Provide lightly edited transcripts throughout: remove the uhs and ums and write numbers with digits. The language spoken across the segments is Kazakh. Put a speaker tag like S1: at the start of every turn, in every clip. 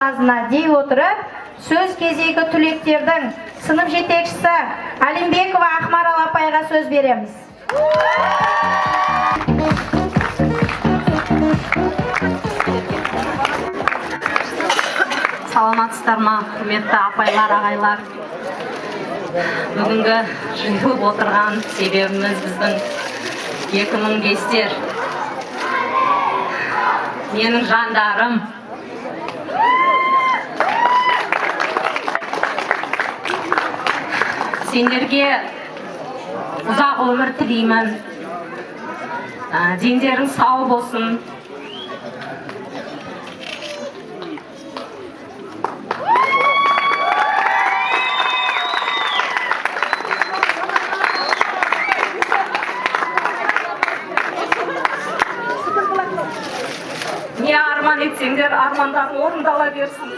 S1: дей отырып, сөз кезегі түлектердің сынып жетекшісі Алимбекова Ақмарал апайға сөз береміз.
S2: Саламатсыздар ма, құрметті апайлар, ағайлар. Бүгінгі жиылып отырған себебіміз біздің 2005-тер. Менің жандарым. Сендерге ұзақ өмір тілеймін. Дендерің сау болсын. Не арман етсеңдер, армандарың орындала берсін.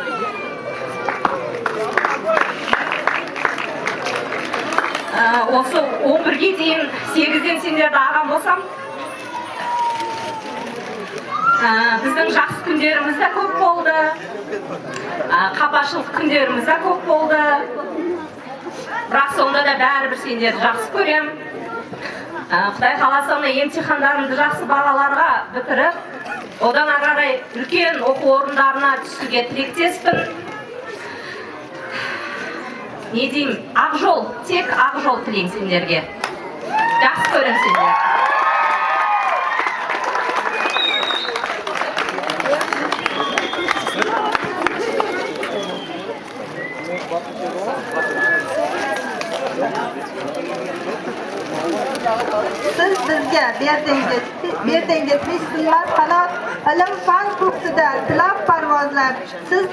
S2: Осы 11-ге дейін 8-ден сендерді ағам болсам, біздің жақсы күндеріміз де көп болды, қапашылық күндеріміз де көп болды. Бірақ сонда да бәрібір сендерді жақсы көрем. Құдай қаласа емтихандарымды жақсы бағаларға бітіріп, одан ары қарай үлкен оқу орындарына түсуге тілектеспін. Не деймін, ақ жол, тек ақ жол тілеймін сендерге. Жақсы көрем сендер.
S3: Siz bizga berdingiz hech qilmas qanot, ilm fan ko'ksida tilab parvozlar. Siz